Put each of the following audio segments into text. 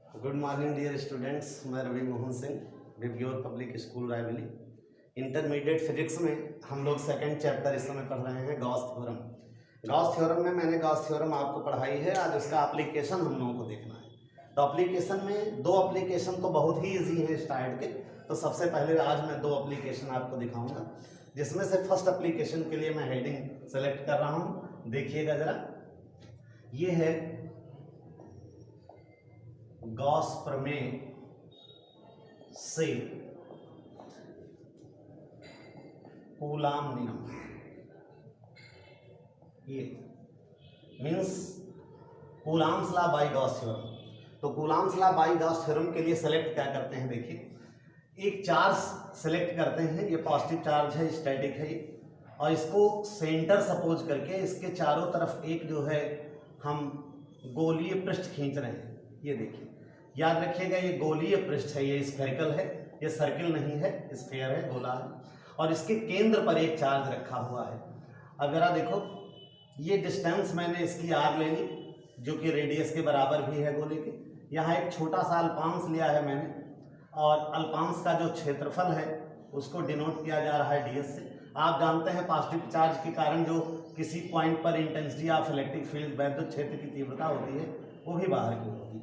Good morning dear students, मैं रवि मोहन सिंह, विब्योर public school Raebareli. Intermediate physics में हम लोग सेकंड चैप्टर इस समय पढ़ रहे हैं गॉस थ्योरम। गॉस थ्योरम में मैंने गॉस थ्योरम आपको पढ़ाई है, आज उसका एप्लीकेशन हम लोगों को देखना है। तो एप्लीकेशन में दो एप्लीकेशन तो बहुत ही ईजी है स्टार्ट के। तो सबसे पहले आज मैं दो एप्लीकेशन आपको दिखाऊंगा, जिसमें से फर्स्ट एप्लीकेशन के लिए मैं हेडिंग सेलेक्ट कर रहा हूँ। देखिएगा जरा, ये है गॉस प्रमेय से कूलाम नियम। ये means Coulomb's law by Gauss theorem. तो Coulomb's law by Gauss theorem के लिए सेलेक्ट क्या करते हैं, देखिए एक चार्ज सेलेक्ट करते हैं। ये पॉजिटिव चार्ज है, स्टैटिक है ये, और इसको सेंटर सपोज करके इसके चारों तरफ एक जो है हम गोलीय पृष्ठ खींच रहे हैं। ये देखिए, याद रखिएगा ये गोलीय पृष्ठ है, ये स्फेरिकल है, ये सर्किल नहीं है, स्फेयर है, गोला है, और इसके केंद्र पर एक चार्ज रखा हुआ है। अब जरा देखो, ये डिस्टेंस मैंने इसकी आर ले ली, जो कि रेडियस के बराबर भी है गोले के। यहाँ एक छोटा सा अल्पांश लिया है मैंने, और अल्पांश का जो क्षेत्रफल है उसको डिनोट किया जा रहा है डीएस से। आप जानते हैं पॉजिटिव चार्ज के कारण जो किसी पॉइंट पर इंटेंसिटी ऑफ इलेक्ट्रिक फील्ड, वैद्युत क्षेत्र की तीव्रता होती है, वो भी बाहर की होती है।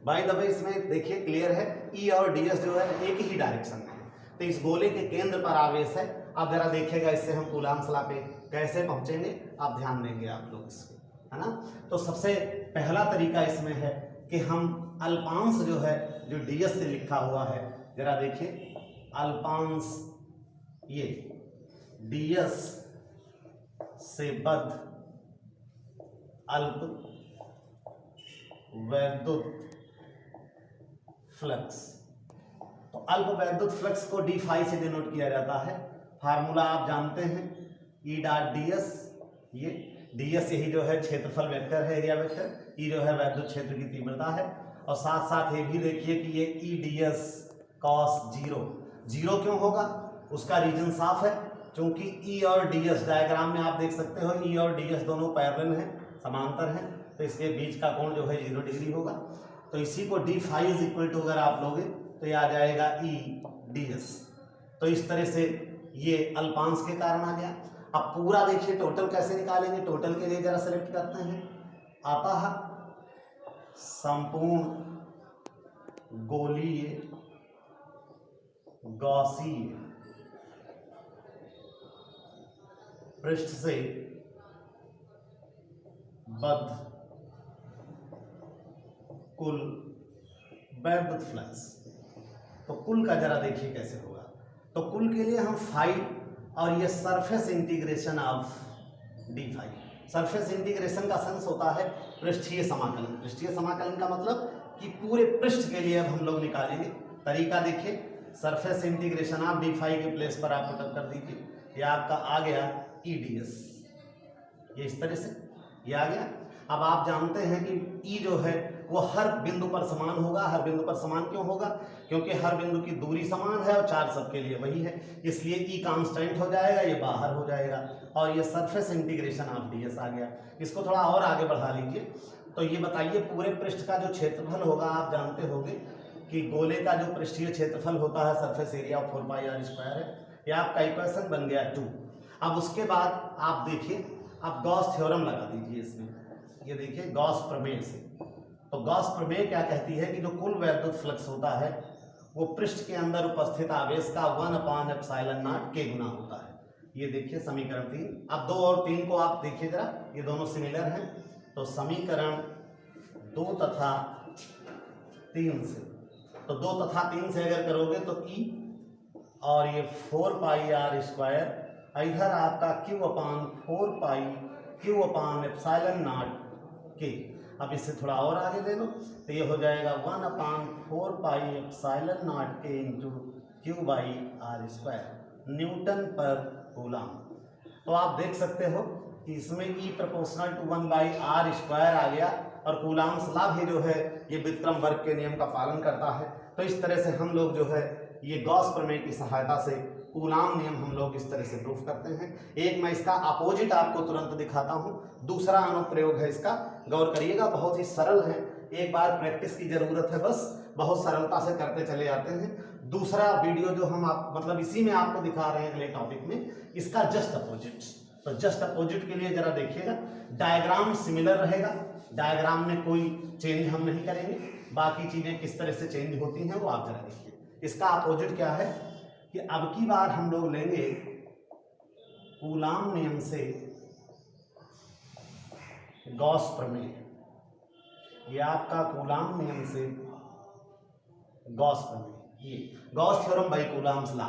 बाय द वे इसमें देखिए क्लियर है, ई और डीएस जो है एक ही डायरेक्शन में है, तो इस गोले के केंद्र पर आवेश है। आप जरा देखिएगा इससे हम कूलाम्स लॉ पे कैसे पहुंचेंगे, आप ध्यान देंगे आप लोग इसको, है ना। तो सबसे पहला तरीका इसमें है कि हम अल्पांश जो है, जो डीएस से लिखा हुआ है, जरा देखिए अल्पांश ये डीएस से बद्ध अल्प वैद्युत फ्लक्स। तो अल्प वैद्युत फ्लक्स को डी फाई से डिनोट किया जाता है। फार्मूला आप जानते हैं, ई डॉट डीएस। ये डीएस यही जो है क्षेत्रफल वेक्टर है, एरिया वेक्टर। ई जो है वैद्युत क्षेत्र की तीव्रता है, और साथ साथ ये भी देखिए कि ये ई डीएस कॉस जीरो। जीरो क्यों होगा, उसका रीजन साफ है, क्योंकि ई और डीएस डायग्राम में आप देख सकते हो, ई और डीएस दोनों पैरेलल हैं, समांतर हैं, तो इसके बीच का कोण जो है 0 डिग्री होगा। तो इसी को d phi is equal to अगर आप लोगे तो ये आ जाएगा ई डीएस। तो इस तरह से ये अल्पांश के कारण आ गया। अब पूरा देखिए टोटल कैसे निकालेंगे। टोटल के लिए जरा सेलेक्ट करते हैं, आता है संपूर्ण गोलीय गॉसीय पृष्ठ से बद्ध कुल वैद्युत फ्लक्स। तो कुल का जरा देखिए कैसे होगा। तो कुल के लिए हम फाई और ये surface integration of d phi. Surface integration का सेंस होता है पृष्ठीय समाकलन। पृष्ठीय समाकलन का मतलब कि पूरे पृष्ठ के लिए अब हम लोग निकालेंगे। तरीका देखिए, surface integration of d phi के प्लेस पर आप पुटअप कर दीजिए, ये आपका आ गया ई डी एस। ये इस तरह से ये आ गया। अब आप जानते हैं कि ई जो है वो हर बिंदु पर समान होगा। हर बिंदु पर समान क्यों होगा, क्योंकि हर बिंदु की दूरी समान है और चार्ज सबके लिए वही है, इसलिए ई कांस्टेंट हो जाएगा, ये बाहर हो जाएगा, और ये सरफेस इंटीग्रेशन ऑफ डीएस आ गया। इसको थोड़ा और आगे बढ़ा लीजिए। तो ये बताइए पूरे पृष्ठ का जो क्षेत्रफल होगा, आप जानते होंगे कि गोले का जो पृष्ठीय क्षेत्रफल होता है सरफेस एरिया 4πr² है। ये आपका इक्वेशन बन गया 2। अब उसके बाद आप देखिए, अब गॉस थ्योरम लगा दीजिए इसमें। ये देखिए गॉस प्रमेय से। तो गॉस प्रमेय क्या कहती है कि जो कुल वैद्युत फ्लक्स होता है वो पृष्ठ के अंदर उपस्थित आवेश का 1/ε0 के गुना होता है। ये देखिए समीकरण 3। अब 2 और 3 को आप देखिए जरा, ये दोनों सिमिलर हैं। तो समीकरण 2 तथा 3 से, तो 2 तथा 3 से अगर करोगे तो ई और ये 4πr², इधर आपका Q/4π के। अब इससे थोड़ा और आगे ले लो तो ये हो जाएगा 1/4πε0 के इंटू Q/r², न्यूटन पर कूलम। तो आप देख सकते हो कि इसमें E प्रोपोर्शनल टू 1/r² आ गया, और कूलम्स लॉ भी जो है ये व्युत्क्रम वर्ग के नियम का पालन करता है। तो इस तरह से हम लोग जो है ये गॉस प्रमेय की सहायता से कूलाम नियम हम लोग इस तरह से प्रूफ करते हैं। एक मैं इसका अपोजिट आपको तुरंत दिखाता हूं, दूसरा अनुप्रयोग है इसका, गौर करिएगा, बहुत ही सरल है, एक बार प्रैक्टिस की जरूरत है, बस बहुत सरलता से करते चले जाते हैं। दूसरा वीडियो जो हम आप मतलब इसी में आपको दिखा रहे हैं अगले टॉपिक में, इसका जस्ट अपोजिट। तो जस्ट अपोजिट के लिए जरा देखिएगा, डायग्राम सिमिलर रहेगा, डायग्राम में कोई चेंज हम नहीं करेंगे, बाकी चीजें किस तरह से चेंज होती हैं वो आप जरा देखिए। इसका अपोजिट क्या है कि अब की बार हम लोग लेंगे कूलाम नियम से गॉस प्रमेय, ये आपका कूलाम नियम से गॉस प्रमेय, ये Gauss theorem by coulombs law.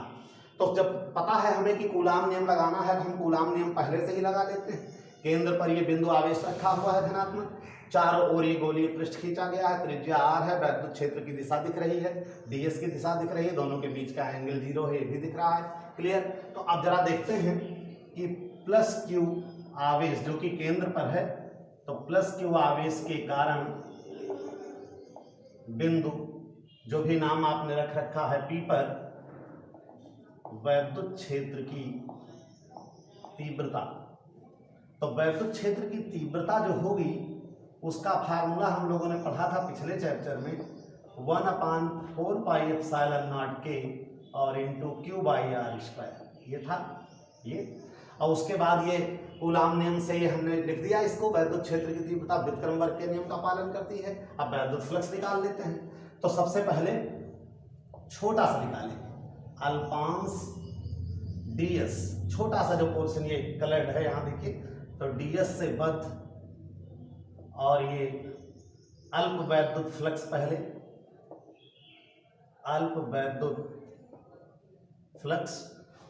तो जब पता है हमें कि कूलाम नियम लगाना है तो हम कूलाम नियम पहले से ही लगा लेते हैं। केंद्र पर ये बिंदु आवेश रखा हुआ है धनात्मक, चारों ओर ये गोलीय पृष्ठ खींचा गया है, त्रिज्या r है, वैद्युत क्षेत्र की दिशा दिख रही है, ds की दिशा दिख रही है, दोनों के बीच का एंगल 0 है, ये भी दिख रहा है, क्लियर। तो अब जरा देखते हैं कि प्लस q आवेश जो कि केंद्र पर है, तो प्लस q आवेश के कारण बिंदु जो भी नाम आपने रख रखा है P पर वैद्युत क्षेत्र की तीव्रता, तो वैद्युत क्षेत्र की तीव्रता जो होगी उसका फार्मूला हम लोगों ने पढ़ा था पिछले चैप्टर में, 1/4πε0k और इंटू q/r², ये था ये। और उसके बाद ये कूलाम नियम से ये हमने लिख दिया इसको, वैद्युत क्षेत्र की तीव्रता व्युत्क्रमवर्ग के नियम का पालन करती है। अब वैद्युत फ्लक्स निकाल लेते हैं। तो सबसे पहले छोटा सा निकालेंगे, अल्पांश ds, छोटा सा जो पोर्शन ये कलर्ड है यहाँ देखिए, तो ds से बद्ध और ये अल्प वैद्युत फ्लक्स, पहले अल्प वैद्युत फ्लक्स,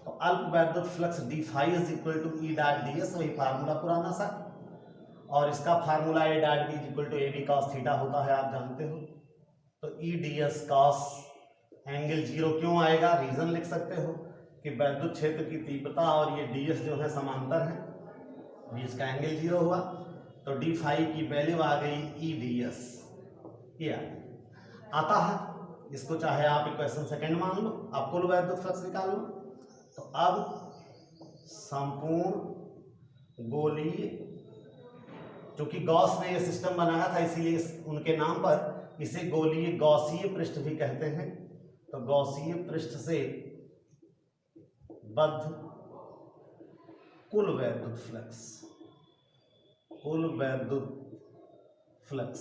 तो अल्प वैद्युत flux d phi is equal to E dot ds, वही फार्मूला पुराना सा, और इसका formula A dot b is equal to AB cos theta होता है, आप जानते हो। तो E ds cos एंगल 0 क्यों आएगा, रीजन लिख सकते हो कि वैद्युत क्षेत्र की तीव्रता और ये ds जो है समांतर है, बीच का एंगल 0 हुआ, तो d phi की वैल्यू आ गई E ds, ये आता है। इसको चाहे आप इक्वेशन सेकंड मान लो, अब कुल वैद्युत फ्लक्स निकाल लो। तो अब संपूर्ण गोलीय, क्योंकि गॉस ने ये सिस्टम बनाया था इसीलिए उनके नाम पर इसे गोलीय गॉसीय पृष्ठ भी कहते हैं, तो गॉसीय पृष्ठ से बद्ध कुल वैद्युत फ्लक्स, कुल वैद्युत फ्लक्स।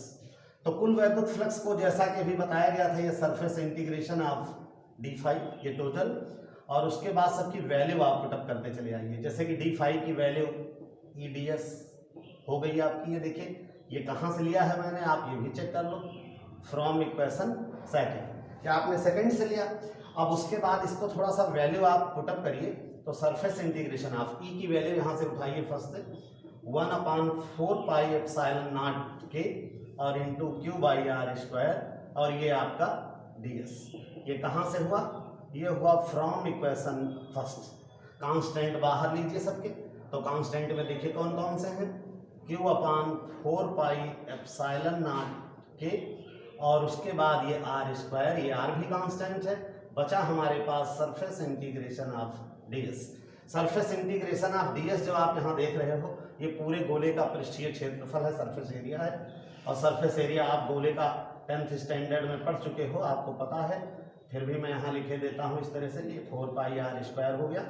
तो कुल वैद्युत फ्लक्स को जैसा कि अभी बताया गया था, ये surface integration of d phi, ये टोटल, और उसके बाद सबकी वैल्यू आप पुटअप करते चले आइए। जैसे कि d phi की वैल्यू E ds हो गई आपकी, ये देखिए ये कहाँ से लिया है मैंने, आप ये भी चेक कर लो, फ्रॉम इक्वेशन सेकंड, क्या आपने सेकंड से लिया। अब उसके बाद इसको थोड़ा सा वैल्यू आप पुटअप करिए, तो सरफेस इंटीग्रेशन ऑफ E की वैल्यू यहाँ से उठाइए फर्स्ट से, 1/4πε0k और इंटू q/r², और ये आपका ds, ये कहाँ से हुआ, ये हुआ फ्रॉम इक्वेशन फर्स्ट। कांस्टेंट बाहर लीजिए सबके, तो कांस्टेंट में देखिए कौन कौन से हैं, q/4πε0k और उसके बाद ये r², ये r भी कांस्टेंट है, बचा हमारे पास surface integration of ds। Surface integration of ds जो आप यहाँ देख रहे हो, ये पूरे गोले का पृष्ठीय क्षेत्रफल है, सरफेस एरिया है, और सरफेस एरिया आप गोले का 10th स्टैंडर्ड में पढ़ चुके हो, आपको पता है, फिर भी मैं यहाँ लिखे देता हूँ इस तरह से, ये 4πr² हो गया।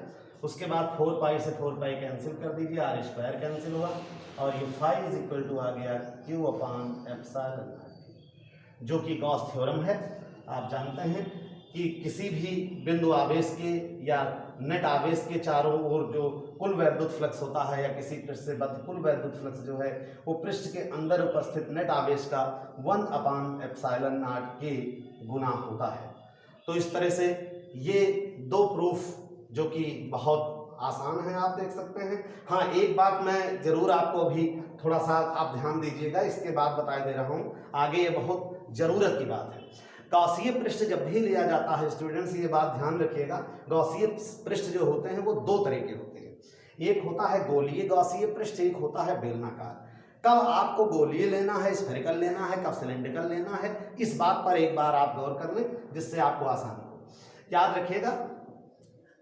उसके बाद 4π से 4π कैंसिल कर दीजिए, r² कैंसिल हुआ, और ये phi इज इक्वल टू आ गया q/ε0, जो कि गॉस थ्योरम है। आप जानते हैं कि किसी भी बिंदु आवेश के या नेट आवेश के चारों ओर जो कुल वैद्युत फ्लक्स होता है, या किसी पृष्ठ से बद्ध कुल वैद्युत फ्लक्स जो है, वो पृष्ठ के अंदर उपस्थित नेट आवेश का 1/ε0k गुना होता है। तो इस तरह से ये दो प्रूफ जो कि बहुत आसान है, आप देख सकते हैं। हाँ, एक बात मैं जरूर आपको अभी थोड़ा सा आप ध्यान दीजिएगा, इसके बाद बता दे रहा हूँ, आगे ये बहुत जरूरत की बात है। गॉसीय पृष्ठ जब भी लिया जाता है स्टूडेंट्स, ये बात ध्यान रखिएगा, गॉसीय पृष्ठ जो होते हैं वो दो तरह के होते हैं, एक होता है गोलीय गॉसीय पृष्ठ, एक होता है बेलनाकार। कब आपको गोलीय लेना है, स्फेरिकल लेना है, कब सिलेंड्रिकल लेना है, इस बात पर एक बार आप गौर कर लें, जिससे आपको आसानी हो। याद रखिएगा,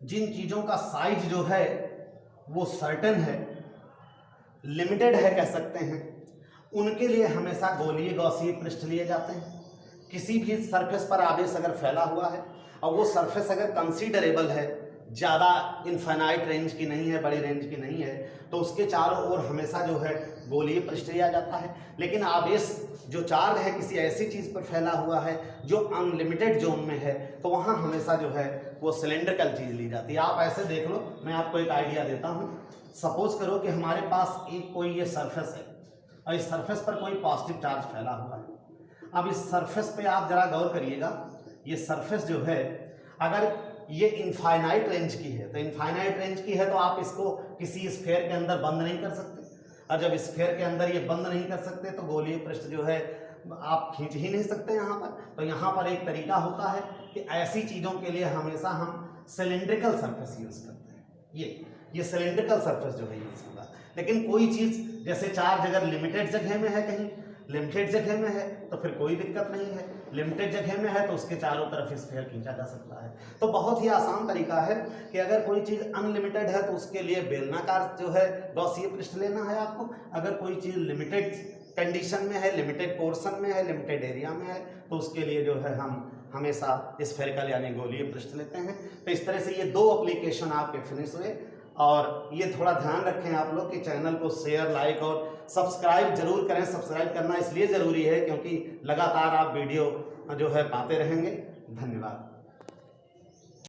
जिन चीज़ों का साइज जो है वो सर्टेन है, लिमिटेड है कह सकते हैं, उनके लिए हमेशा गोलीय गॉसीय पृष्ठ लिए जाते हैं। किसी भी सरफेस पर आवेश अगर फैला हुआ है और वो सरफेस अगर कंसीडरेबल है, ज़्यादा इनफाइनाइट रेंज की नहीं है, बड़ी रेंज की नहीं है, तो उसके चारों ओर हमेशा जो है गोलीय पृष्ठ लिया जाता है। लेकिन आवेश जो चार्ज है किसी ऐसी चीज़ पर फैला हुआ है जो अनलिमिटेड जोन में है, तो वहाँ हमेशा जो है वो सिलेंड्रिकल चीज़ ली जाती है। आप ऐसे देख लो, मैं आपको एक आइडिया देता हूँ। सपोज करो कि हमारे पास एक कोई ये सरफेस है और इस सरफेस पर कोई पॉजिटिव चार्ज फैला हुआ है। अब इस सरफेस पे आप जरा गौर करिएगा, ये सरफेस जो है अगर ये इनफाइनाइट रेंज की है, तो इनफाइनाइट रेंज की है तो आप इसको किसी स्फीयर के अंदर बंद नहीं कर सकते, और जब स्फीयर के अंदर ये बंद नहीं कर सकते तो गोलीय पृष्ठ जो है आप खींच ही नहीं सकते यहाँ पर। तो यहाँ पर एक तरीका होता है कि ऐसी चीज़ों के लिए हमेशा हम सिलेंड्रिकल सरफेस यूज करते हैं। ये सिलेंड्रिकल सरफेस जो है यूज होगा। लेकिन कोई चीज़ जैसे चार्ज अगर लिमिटेड जगह में है, कहीं लिमिटेड जगह में है, तो फिर कोई दिक्कत नहीं है। लिमिटेड जगह में है तो उसके चारों तरफ स्फीयर खींचा जा सकता है। तो बहुत ही आसान तरीका है कि अगर कोई चीज़ अनलिमिटेड है तो उसके लिए बेलनाकार जो है गॉसीय पृष्ठ लेना है आपको। अगर कोई चीज़ लिमिटेड कंडीशन में है, लिमिटेड पोर्शन में है, लिमिटेड एरिया में है, तो उसके लिए जो है हम हमेशा स्फेरिकल यानी गोलीय पृष्ठ लेते हैं। तो इस तरह से ये 2 एप्लीकेशन आपके फिनिश हुए। और ये थोड़ा ध्यान रखें आप लोग कि चैनल को शेयर, लाइक और सब्सक्राइब जरूर करें। सब्सक्राइब करना इसलिए ज़रूरी है क्योंकि लगातार आप वीडियो जो है पाते रहेंगे। धन्यवाद।